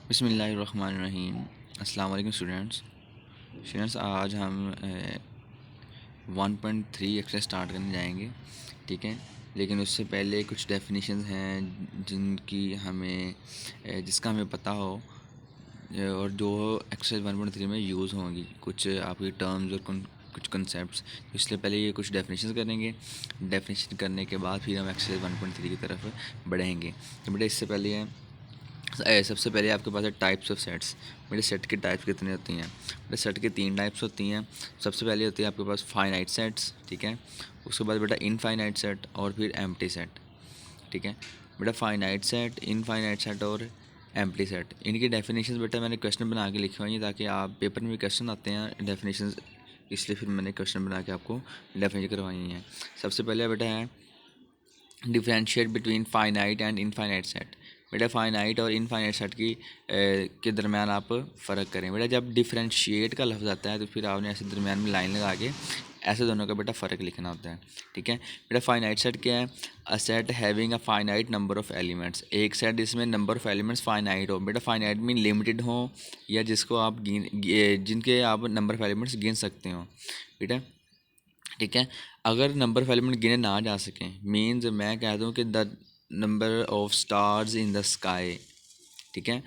बिस्मिल्लाहिर्रहमानिर्रहीम। अस्सलाम वालेकुम स्टूडेंट्स। आज हम 1.3 एक्सरसाइज स्टार्ट करने जाएंगे। ठीक है, लेकिन उससे पहले कुछ डेफिनेशंस हैं जिसका हमें पता हो, और जो एक्सरसाइज 1.3 में यूज़ होंगी, कुछ आपकी टर्म्स और कुछ कंसेप्ट्स। इसलिए पहले ये कुछ डेफिनेशंस करेंगे। डेफिनेशन करने के बाद फिर हम एक्सरसाइज 1.3 की तरफ बढ़ेंगे। तो बेटा इससे पहले सबसे पहले आपके पास है टाइप्स ऑफ सेट्स। मेरे सेट की टाइप्स कितनी होती हैं? मेरे सेट की 3 टाइप्स होती हैं। सबसे पहले होती है आपके पास फाइनाइट सेट्स। ठीक है, उसके बाद बेटा इनफाइनाइट सेट और फिर एम्प्टी सेट। ठीक है बेटा, फाइनाइट सेट, इनफाइनाइट सेट और एम्प्टी सेट, इनकी डेफिनेशंस बेटा मैंने क्वेश्चन बना के लिखे हुए हैं, ताकि आप पेपर में भी क्वेश्चन आते हैं डेफिनेशंस, इसलिए फिर मैंने क्वेश्चन बना के आपको डेफिनेशन करवाई हैं। सबसे पहले बेटा है differentiate between finite and infinite set. बेटा फाइनाइट और इनफाइनाइट सेट के दरमियान आप फ़र्क करें। बेटा जब डिफरेंशिएट का लफ्ज़ आता है तो फिर आपने ऐसे दरमियान में लाइन लगा के ऐसे दोनों का बेटा फ़र्क लिखना होता है। ठीक है बेटा, फाइनाइट सेट क्या है? A set having a finite number of elements. एक सेट जिसमें नंबर ऑफ़ एलिमेंट्स फाइनाइट हो। बेटा फाइनाइट मीन लिमिटेड हो, या जिसको आप जिनके आप नंबर ऑफ़ एलिमेंट्स गिन सकते हो। बेटा ठीक है, अगर नंबर ऑफ़ एलिमेंट गिने ना जा सकें, मीन्स मैं कह दूँ कि the number of stars in the sky. ठीक है,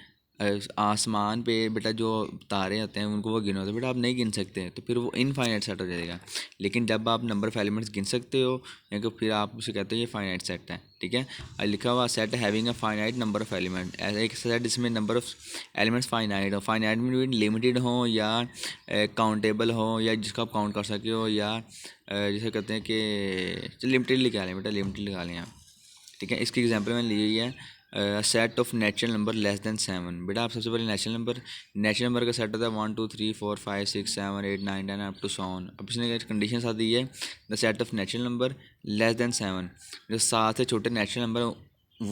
आसमान पे बेटा जो तारे होते हैं उनको वो गिनो, तो बेटा आप नहीं गिन सकते, तो फिर वो इनफाइनाइट सेट हो जाएगा। लेकिन जब आप नंबर ऑफ़ एलिमेंट्स गिन सकते हो, या तो फिर आप उसे कहते हो ये फाइनाइट सेट है। ठीक है, लिखा हुआ set having a finite number of element, ऐसा एक सेट जिसमें नंबर ऑफ़ एलिमेंट्स फाइनाइट हो। फाइनाइट में लिमिटेड हो, या काउंटेबल हो, या जिसको आप काउंट कर सके हो, या जैसे कहते हैं कि लिमिटेड लिखा लें बेटा, लिमिटेड लिखा लें आप। ठीक है, इसकी एग्जांपल मैंने ली हुई है set of natural number less than 7। बेटा आप सबसे पहले नेचुरल नंबर का सेट होता है 1 2 3 4 5 6 7 8 9 10 अप टू सो ऑन। अब इसने कंडीशन साथ दी है the set of natural number less than 7, जो 7 से छोटे नेचुरल नंबर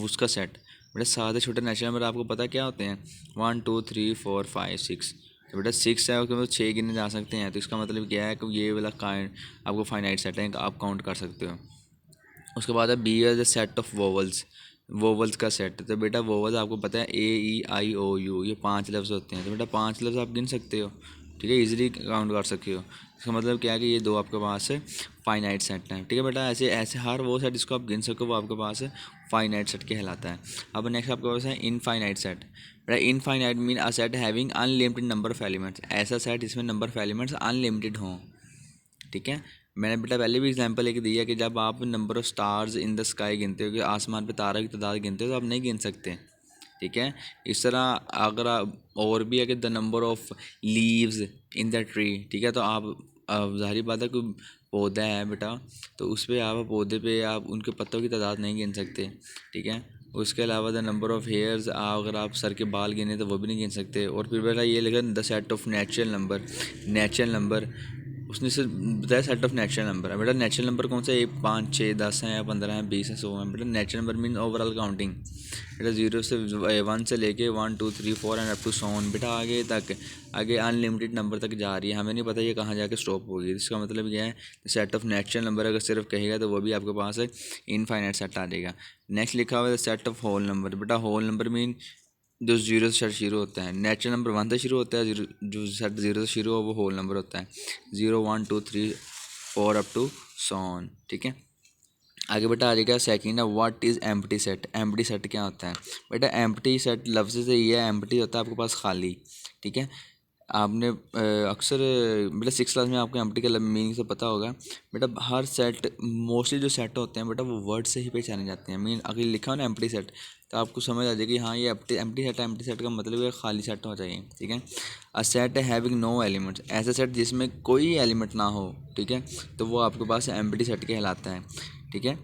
उसका सेट। बेटा 7 से छोटे नेचुरल नंबर आपको पता क्या होते हैं? 1 2 3 4 5 6। तो बेटा 6 है, उसके बाद 6 गिने जा सकते हैं, तो इसका मतलब क्या है कि ये वाला काइंड आपको फाइनाइट सेट है, आप काउंट कर सकते हो। उसके बाद है B as the set of vowels. Vowels का सेट, तो बेटा वोवल्स आपको पता है A E I O U, ये 5 लफ्ज़ होते हैं, तो बेटा 5 लफ्ज़ आप गिन सकते हो। ठीक है, इजीली काउंट कर सकते हो। इसका मतलब क्या है कि ये दो आपके पास है फाइनाइट सेट हैं। ठीक है बेटा, ऐसे ऐसे हर वो सेट जिसको आप गिन सको वो आपके पास है फाइनाइट सेट कहलाता है। अब नेक्स्ट आपके पास है इनफाइनाइट सेट। बेटा infinite mean a set having unlimited number of elements, ऐसा सेट जिसमें नंबर ऑफ एलिमेंट्स अनलिमिटेड हों। ठीक है, मैंने बेटा पहले भी एग्जांपल एक दिया कि जब आप number of stars in the sky गिनते हो, कि आसमान पे तारा की तादाद गिनते हो, तो आप नहीं गिन सकते। ठीक है, इस तरह अगर आप और भी है कि the number of leaves in the tree. ठीक है, तो आप ज़ाहिर बात है कोई पौधा है बेटा, तो उस पर आप पौधे पे आप उनके पत्तों की तादाद नहीं गिन सकते। ठीक है, उसके अलावा द नंबर ऑफ़ हेयर्स, अगर आप सर के बाल गिने तो वो भी नहीं गिन सकते। और फिर बेटा ये लिखा the set of natural number, उसने सिर्फ बताया सेट ऑफ नेचुरल नंबर है। बेटा नेचुरल नंबर कौन सा है? 5 6 10 हैं, या 15 हैं, 20 हैं, 100 हैं। बेटा natural number mean overall counting. बेटा 0 से 1 से लेके 1 2 3 4 and up to so on. बेटा आगे तक, आगे अनलिमिटेड नंबर तक जा रही है, हमें नहीं पता ये कहाँ जाके स्टॉप होगी। इसका मतलब क्या है? सेट ऑफ नेचुरल नंबर अगर सिर्फ कहेगा तो वो भी आपके पास है इनफाइनाइट सेट आ जाएगा। नेक्स्ट लिखा हुआ है सेट ऑफ होल नंबर। बेटा होल नंबर मीन जो जीरो से शुरू होता है। नेचुरल नंबर 1 से शुरू होता है, जो सेट 0 से शुरू हो वो होल नंबर होता है। 0 1 2 3 4 अप टू सो ऑन। ठीक है, आगे बेटा आ जाएगा सेकंड है what is empty set. Empty set क्या होता है? बेटा एम्प्टी सेट लफ्ज़ से ये है, एम्प्टी होता है आपके पास खाली। ठीक है, आपने अक्सर बेटा 6 क्लास में आपको एम्प्टी का मीनिंग से पता होगा। बेटा हर सेट, मोस्टली जो सेट होते हैं बेटा वो वर्ड से ही पहचाने जाते हैं। मीन अगर लिखा हो ना एम्प्टी सेट, तो आपको समझ आ जाएगी कि हाँ ये एम्प्टी सेट है। एम्प्टी सेट का मतलब है खाली सेट हो चाहिए। ठीक है, a set having no elements, ऐसा सेट जिसमें कोई एलिमेंट ना हो। ठीक है, तो वो आपके पास एम्प्टी सेट कहलाता है। ठीक है,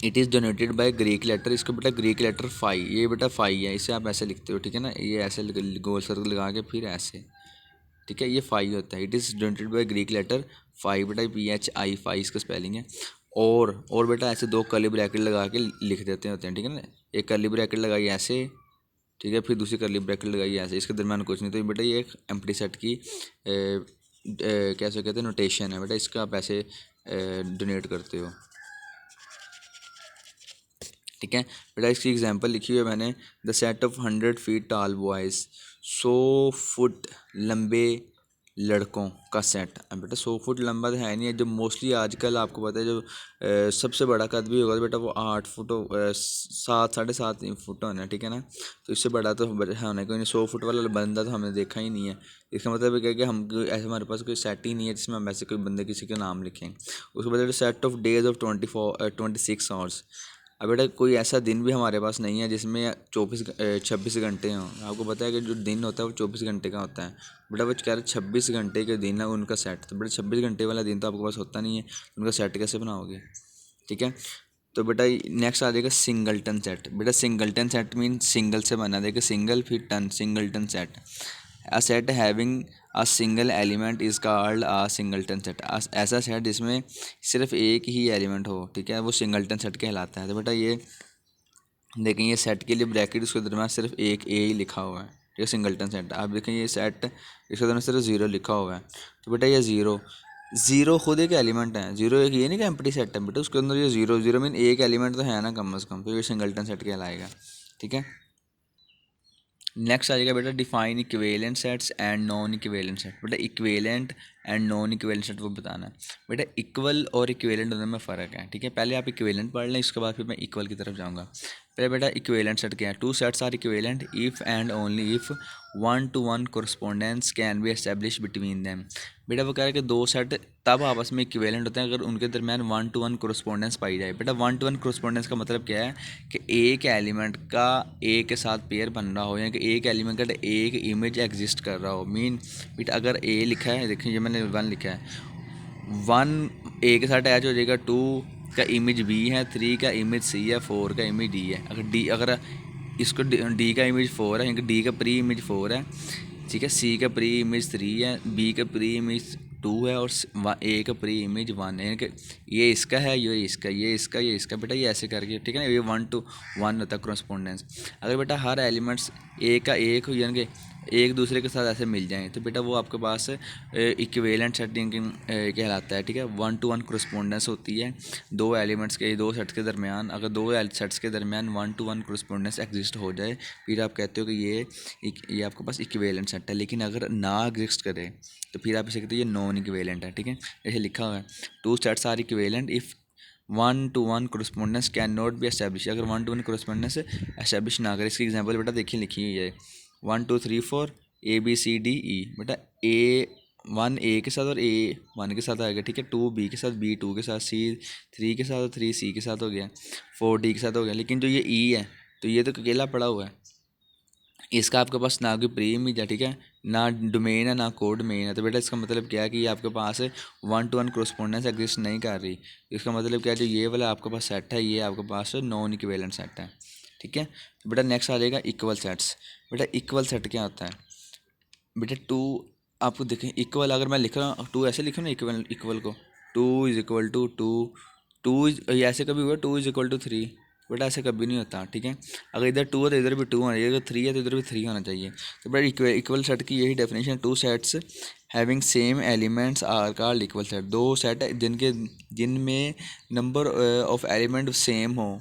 it is generated by Greek letter. इसको बेटा ग्रीक लेटर फाई, ये बेटा फाई है, इसे आप ऐसे लिखते हो। ठीक है ना, ये ऐसे गोल सर्कल लगा के फिर ऐसे। ठीक है, ये फाई होता है। It is generated by Greek letter phi, बेटा PHI फाई इसका स्पेलिंग है। और बेटा ऐसे दो कर्ली ब्रैकेट लगा के लिख देते होते हैं। ठीक है ना, एक कर्ली ब्रैकेट लगाई ऐसे, ठीक है, फिर दूसरी कर्ली ब्रैकेट लगाई ऐसे, इसके दरम्यान कुछ नहीं। तो बेटा ये एक एम्प्टी सेट की कैसे कहते हैं नोटेशन है। बेटा इसका आप ऐसे डोनेट करते हो। ठीक है बेटा, इसकी एग्जांपल लिखी हुई है मैंने, the set of 100 feet tall boys, 100 foot लंबे लड़कों का सेट। अब बेटा 100 फुट लंबा तो है नहीं है, जो मोस्टली आजकल आपको पता है जो सबसे बड़ा कद भी होगा तो बेटा वो 8 फुट 7 साढ़े 7 फुट होना है, ठीक है ना। तो इससे बड़ा तो होना कोई नहीं, 100 फुट वाला बंदा तो हमने देखा ही नहीं है। इसका मतलब क्या है कि हम ऐसे हमारे पास कोई सेट ही नहीं है जिसमें हम ऐसे कोई बंदे किसी के नाम लिखें। उसके बाद set of days of 26 hours. अब बेटा कोई ऐसा दिन भी हमारे पास नहीं है जिसमें 26 घंटे हों। आपको पता है कि जो दिन होता है वो 24 घंटे का होता है। बेटा वो कह रहे 26 घंटे के दिन है उनका सेट, तो बेटा 26 घंटे वाला दिन तो आपके पास होता नहीं है, उनका सेट कैसे बनाओगे, ठीक है। तो बेटा नेक्स्ट आ जाएगा सिंगलटन सेट। बेटा सिंगलटन सेट मीन सिंगल से बना देगा, सिंगल फिर ton, singleton set. A set having a single element is called a singleton set. ऐसा सेट जिसमें सिर्फ एक ही एलिमेंट हो, ठीक है, वो सिंगलटन सेट कहलाता है। तो बेटा ये देखें, ये सेट के लिए ब्रैकेट उसके दरम्यान सिर्फ एक ए ही लिखा हुआ है, ठीक है, सिंगलटन सेट। आप देखें ये सेट इसके दरम्यान सिर्फ ज़ीरो लिखा हुआ है, तो बेटा ये ज़ीरो खुद एक एलिमेंट है। ज़ीरो एक ये नहीं कि एम्प्टी सेट है बेटा, उसके अंदर ये ज़ीरो मीन एक एलिमेंट तो है ना कम अज़ कम, तो ये सिंगलटन सेट कहलाएगा, ठीक है। नेक्स्ट आ जाएगा बेटा define equivalent sets and non equivalent set. बेटा equivalent and non equivalent set वो बताना है। बेटा इक्वल और इक्विवेलेंट दोनों में फ़र्क है, ठीक है। पहले आप इक्विवेलेंट पढ़ लें, इसके बाद फिर मैं इक्वल की तरफ जाऊंगा। पहले बेटा इक्विवेलेंट सेट क्या है। Two sets are equivalent if and only if 1-to-1 correspondence can be establish between them. बेटा वो कह रहा है कि दो सेट तब आपस में इक्विवेलेंट होते हैं अगर उनके दरमियान 1-to-1 कोरस्पोंडेंस पाई जाए। बेटा 1-to-1 कोरस्पोंडेंस का मतलब क्या है कि एक एलिमेंट का ए के साथ पेयर बन रहा हो, या कि एक एलिमेंट का एक इमेज एग्जिस्ट कर रहा हो। बेटा अगर ए लिखा है, देखिए ये मैंने 1 लिखा है, 1 ए के साथ अटैच हो जाएगा, 2 का इमेज बी है, 3 का इमेज सी है, 4 का इमेज डी है। अगर इसको डी का इमेज 4 है, यानी कि डी का प्री इमेज 4 है, ठीक है, सी का प्री इमेज 3 है, बी का प्री इमेज 2 है, और ए का प्री इमेज 1 है, यानी कि ये इसका है, ये इसका, ये इसका, ये इसका। बेटा ये ऐसे करके, ठीक है ना, ये 1-to-1 होता है करस्पोंडेंस। अगर बेटा हर एलिमेंट्स ए का एक हो, यानी कि एक दूसरे के साथ ऐसे मिल जाएँ, तो बेटा वो आपके पास इक्विवेलेंट सेटिंग कहलाता है, ठीक है। 1-to-1 करस्पोंडेंस होती है दो एलिमेंट्स के, दो सेट्स के दरमियान। अगर दो सेट्स के दरमियान 1-to-1 करस्पोंडेंस एग्जिस्ट हो जाए, फिर आप कहते हो कि ये आपके पास इक्विवेलेंट सेट है। लेकिन अगर ना एग्जिस्ट करे तो फिर आप इसे कहते हो ये नॉन इक्विवेलेंट है, ठीक है। जैसे लिखा हुआ है, two sets are equivalent if 1-to-1 correspondence can not be establish. अगर 1-to-1 करस्पोंडेंस एस्टैब्लिश ना करे, इसकी एग्जांपल बेटा देखिए लिखी हुई है, 1 2 3 4 ABCDE। बेटा A1 ए के साथ और A1 के साथ आएगा, ठीक है, 2 बी के साथ, B2 के साथ, C3 के साथ और 3 सी के साथ हो गया, 4 डी के साथ हो गया। लेकिन जो ये E है तो ये तो अकेला पड़ा हुआ है, इसका आपके पास ना कोई प्री इमेज है, ठीक है, ना डोमेन है, ना कोड मेन है। तो बेटा इसका मतलब क्या है कि ये आपके पास 1-to-1 करस्पोंडेंस एग्जिस्ट नहीं कर रही। इसका मतलब क्या है, जो ये वाला आपके पास सेट है ये आपके पास नॉन इक्विवेलेंट सेट है, ठीक है। तो बेटा नेक्स्ट आ जाएगा इक्वल सेट्स। बेटा इक्वल सेट क्या होता है। बेटा टू, आपको देखें इक्वल, अगर मैं लिख रहा हूँ टू ऐसे लिखूँ ना, इक्वल को 2 = 2, 2 ऐसे कभी हुआ 2 = 3। बेटा ऐसे कभी नहीं होता, ठीक है। अगर इधर 2 है तो इधर भी 2 होना चाहिए, अगर 3 है तो इधर भी 3 होना चाहिए। तो बेटा इक्वल सेट की यही definition, two sets having same elements are called equal set. दो सेट जिनमें नंबर ऑफ एलिमेंट सेम हो,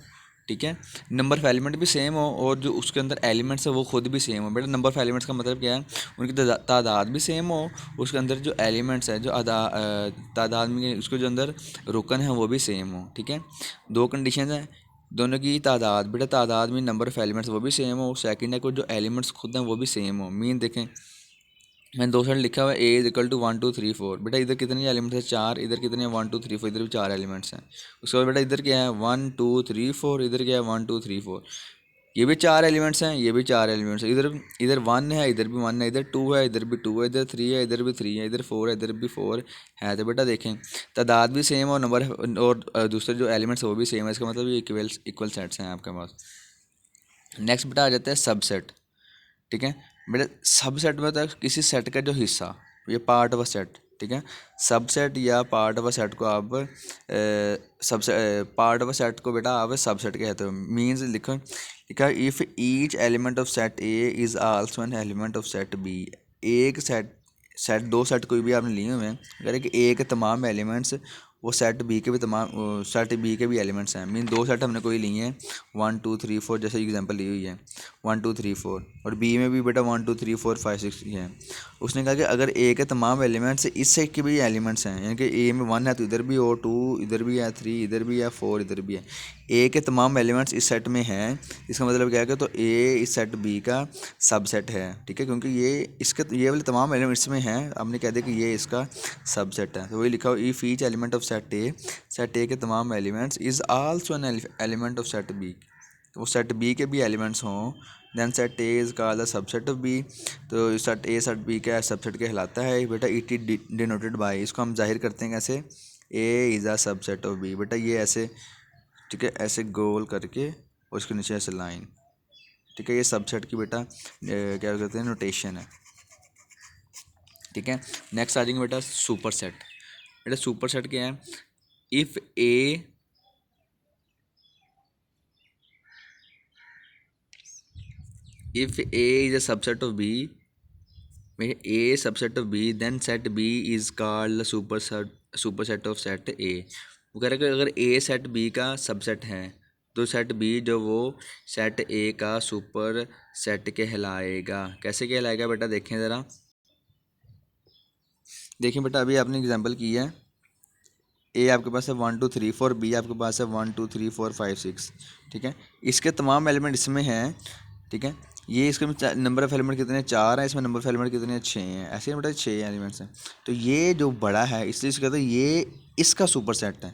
ठीक है, नंबर ऑफ एलिमेंट भी सेम हो और जो उसके अंदर एलिमेंट्स है वो खुद भी सेम हो। बेटा नंबर ऑफ एलिमेंट्स का मतलब क्या है, उनकी तादाद भी सेम हो, उसके अंदर जो एलिमेंट्स है, जो तादाद में उसके जो अंदर रुकन है वो भी सेम हो, ठीक है। दो कंडीशन है, दोनों की तादाद, बेटा तादाद में नंबर ऑफ एलिमेंट्स वो भी सेम हो, सेकंड है को जो एलिमेंट्स खुद हैं वो भी सेम हो। मीन देखें, मैंने दो साइड लिखा हुआ है A = 1 2 3 4। बेटा इधर कितने एलिमेंट्स हैं, 4, इधर कितने हैं 1 2 3 4, इधर भी 4 एलिमेंट्स हैं। उसके बाद बेटा इधर क्या है 1 2 3 4, इधर क्या है 1 2 3 4, ये भी 4 एलिमेंट्स हैं, ये भी 4 एलिमेंट्स हैं। इधर इधर 1 है, इधर भी 1 है, इधर 2 है, इधर भी 2 है, इधर 3 है, इधर भी 3 है, इधर 4 है, इधर भी 4 है। तो बेटा देखें तादाद भी सेम और नंबर और दूसरे जो एलिमेंट्स वो भी सेम है, इसका मतलब ये इक्वल सेट्स हैं आपके पास। नेक्स्ट बेटा आ जाता है सबसेट, ठीक है। बेटा सबसेट में होता है किसी सेट का जो हिस्सा, ये पार्ट ऑफ अ सेट, ठीक है। सबसेट या पार्ट ऑफ अ सेट को आप पार्ट ऑफ अ सेट को बेटा आप सबसेट कहते हो। मीन्स लिखो, लिखा if each element of set A is also an element of set B. एक सेट दो सेट कोई भी आपने लिए हुए हैं, अगर कि ए के तमाम एलिमेंट्स वो सेट बी के भी तमाम सेट बी के भी एलिमेंट्स हैं। मीन दो सेट हमने कोई लिए हैं 1 2 3 4 जैसे एग्जांपल ली हुई है 1 2 3 4, और बी में भी बेटा 1 2 3 4 5 6 ये है। उसने कहा कि अगर ए के तमाम एलिमेंट्स इस सेट के भी एलिमेंट्स हैं, यानी कि ए में 1 है तो इधर भी हो, 2 इधर भी है, 3 इधर भी है, 4 इधर भी है, ए के तमाम एलिमेंट्स इस सेट में हैं, इसका मतलब क्या है कि तो ए इस सेट बी का सबसेट है। ठीक है, क्योंकि ये वाले तमाम एलिमेंट्स में हैं, हमने कह दिया कि ये इसका सबसेट है। तो वही लिखा हो if each element of set A के तमाम elements is also an element of set B, तो वो सेट बी के भी एलिमेंट्स हों, then set A is called the subset of B. तो सेट ए सेट बी का सबसेट कहलाता है बेटा। इट इज डिनोटेड बाय, इसको हम जाहिर करते हैं कैसे, A is a subset of B. बेटा ये ऐसे, ठीक है, ऐसे गोल करके और उसके नीचे ऐसे लाइन। ठीक है, ये सबसेट की बेटा क्या कहते हैं नोटेशन है। ठीक है, नेक्स्ट आ जाएंगे बेटा सुपर सेट। बेटा सुपर सेट क्या है, if A is a subset of B, A subset of B, then set B is called super set of set A. वो कह रहा है कि अगर ए सेट बी का सबसेट है तो सेट बी जो वो सेट ए का सुपर सेट कहलाएगा। कैसे कहलाएगा बेटा, देखें ज़रा, देखिए बेटा अभी आपने एग्जांपल की है, ए आपके पास है 1 2 3 4, बी आपके पास है 1 2 3 4 5 6। ठीक है, इसके तमाम एलिमेंट इसमें हैं। ठीक है, ये इसके में नंबर ऑफ़ एलिमेंट कितने हैं, 4 हैं, इसमें नंबर ऑफ़ एलिमेंट कितने हैं, 6 हैं। ऐसे ही बेटा 6 एलिमेंट्स हैं। तो ये जो बड़ा है इसलिए इसे कहते हैं ये इसका सुपर सेट है,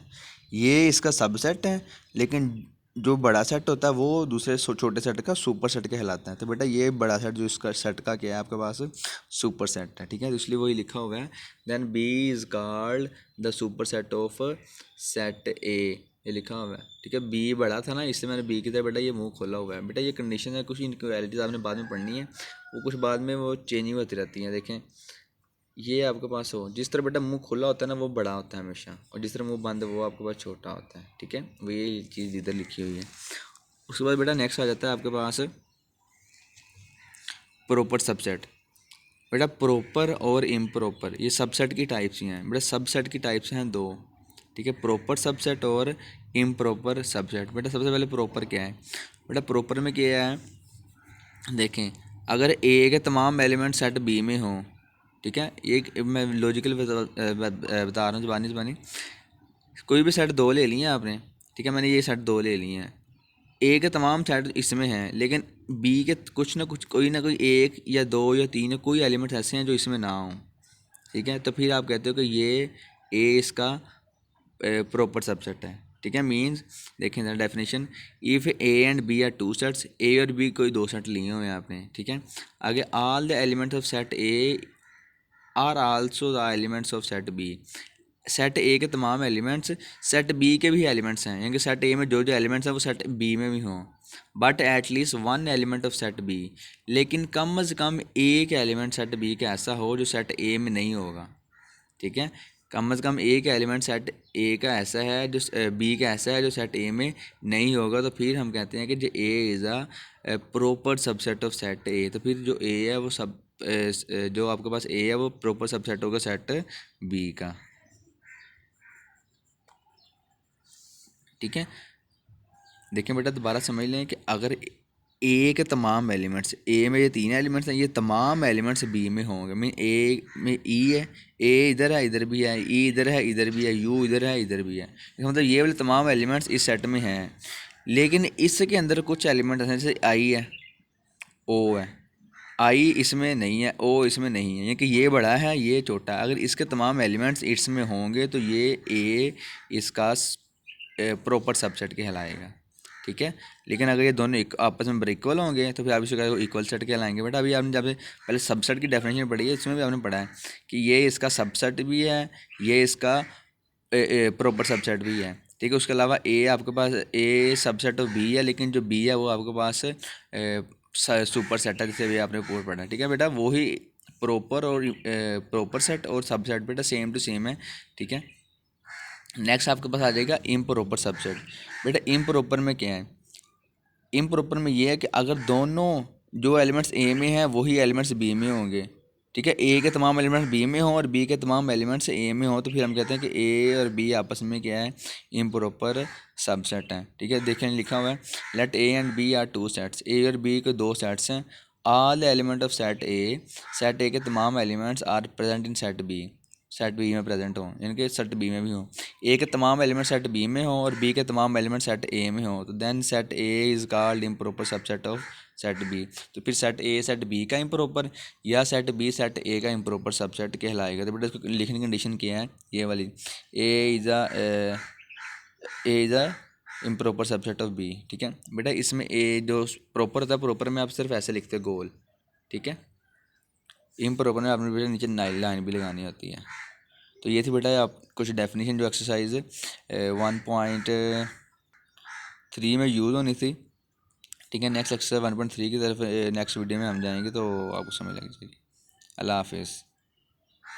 ये इसका सबसेट है, लेकिन जो बड़ा सेट होता है वो दूसरे छोटे सेट का सुपर सेट कहलाता है। तो बेटा ये बड़ा सेट जो इसका सेट का क्या है आपके पास, सुपर सेट है। ठीक है, तो इसलिए वही लिखा हुआ है, then B is called the super set of set A, ये लिखा हुआ है। ठीक है, बी बड़ा था ना, इसलिए मैंने बी की तरह बेटा ये मुंह खोला हुआ है। बेटा ये कंडीशन है, कुछ इनक्वालिटीज़ आपने बाद में पढ़नी है, वो कुछ बाद में वो चेंजिंग होती रहती हैं। देखें ये आपके पास हो, जिस तरह बेटा मुंह खुला होता है ना वो बड़ा होता है हमेशा, और जिस तरह मुंह बंद है वो आपके पास छोटा होता है। ठीक है, वो ये चीज़ इधर लिखी हुई है। उसके बाद बेटा नेक्स्ट आ जाता है आपके पास प्रॉपर सबसेट। बेटा प्रॉपर और इम्प्रॉपर ये सबसेट की टाइप्स ही हैं। बेटा सबसेट की टाइप्स हैं दो। ठीक है, प्रॉपर सबसेट और इम्प्रॉपर सबसेट। बेटा सबसे पहले प्रॉपर क्या है, बेटा प्रॉपर में क्या है, देखें अगर ए के तमाम एलिमेंट सेट बी में हों, ठीक है, एक मैं लॉजिकल बता रहा हूँ ज़बानी, कोई भी सेट दो ले लिए आपने। ठीक है, मैंने ये सेट दो ले लिए हैं, ए के तमाम सेट इसमें हैं, लेकिन बी के कुछ ना कोई एक या दो या तीन या कोई एलिमेंट्स ऐसे हैं जो इसमें ना हों। ठीक है, तो फिर आप कहते हो कि ये ए इसका प्रॉपर सबसेट है। ठीक है, मीन्स देखें जरा definition, if A and B are two sets, A और बी कोई दो सेट लिए हुए हैं आपने। ठीक है, आगे all the elements of set A are also the elements of set B, set A के तमाम एलिमेंट्स सेट बी के भी एलिमेंट्स हैं, यानी कि सेट ए में जो जो एलिमेंट्स हैं वो सेट बी में भी हों, but at least one element of set B, लेकिन कम अज़ कम एक एलिमेंट सेट बी का ऐसा हो जो सेट ए में नहीं होगा। ठीक है, कम अज़ कम एक एलिमेंट सेट ए का ऐसा है जो बी का ऐसा है जो सेट ए में नहीं होगा, तो फिर हम कहते हैं कि जो ए is a proper subset of set ए। तो फिर जो ए है वो जो आपके पास ए है वो प्रॉपर सबसेट होगा सेट बी का। ठीक है, देखें बेटा दोबारा समझ लें कि अगर ए के तमाम एलिमेंट्स, ए में ये तीन एलिमेंट्स हैं, ये तमाम एलिमेंट्स बी में होंगे। मीन ए में ई है, ए इधर है इधर भी है, ई इधर है इधर भी है, यू इधर है इधर भी है, इसका मतलब ये वाले तमाम एलिमेंट्स इस सेट में हैं, लेकिन इसके अंदर कुछ एलिमेंट हैं जैसे आई है, ओ है, आई इसमें नहीं है, ओ इसमें नहीं है, यानी कि ये बड़ा है ये छोटा है। अगर इसके तमाम एलिमेंट्स इसमें होंगे तो ये ए इसका प्रॉपर सबसेट कहलाएगा। ठीक है, लेकिन अगर ये दोनों आपस में इक्वल होंगे तो फिर आप इसको इक्वल सेट कहलाएंगे। बट अभी आपने जब पहले सबसेट की डेफिनेशन पढ़ी है इसमें भी आपने पढ़ा है कि ये इसका सबसेट भी है, ये इसका प्रॉपर सबसेट भी है। ठीक है, उसके अलावा ए आपके पास ए सबसेट ऑफ बी है, लेकिन जो बी है वो आपके पास सुपर सेट है, जिसे भी आपने ऊपर पढ़ा है। ठीक है बेटा, वही प्रॉपर और प्रॉपर सेट और सबसेट बेटा सेम टू सेम है। ठीक है, नेक्स्ट आपके पास आ जाएगा इम्प्रॉपर सबसेट। बेटा इम्प्रॉपर में क्या है, इम्प्रॉपर में ये है कि अगर दोनों जो एलिमेंट्स ए में हैं वही एलिमेंट्स बी में होंगे। ठीक है, ए के तमाम एलिमेंट्स बी में हों और बी के तमाम एलिमेंट्स ए में हों, तो फिर हम कहते हैं कि ए और बी आपस में क्या है, इम्प्रॉपर सबसेट हैं। ठीक है, देखें लिखा हुआ है let A and B are two sets, A और बी के दो सेट्स हैं। All element of set A के तमाम elements are present in set B में प्रेजेंट हों, यानी कि सेट बी में भी हों। ए के तमाम एलिमेंट सेट बी में हों और बी के तमाम एलिमेंट सेट ए में हों, तो then set A is called improper subset of set B. तो फिर सेट ए सेट बी का इम्प्रॉपर या सेट बी सेट ए का इम्प्रॉपर सबसेट कहलाएगा। तो बेटा इसको लिखने की कंडीशन क्या है, ये वाली, A is a improper subset of B. ठीक है बेटा, इसमें ए जो प्रॉपर होता है, प्रॉपर में आप सिर्फ ऐसे लिखते हो गोल। ठीक है, इम्प्रॉपर में आपने बेटा नीचे लाइन भी लगानी होती है। तो ये थी बेटा आप कुछ डेफिनेशन जो एक्सरसाइज 1.3 में यूज़ होनी थी। ठीक है, नेक्स्ट एक्सरसाइज 1.3 की तरफ नेक्स्ट वीडियो में हम जाएंगे, तो आपको समझ लग जाएगी। अल्लाह हाफिज़।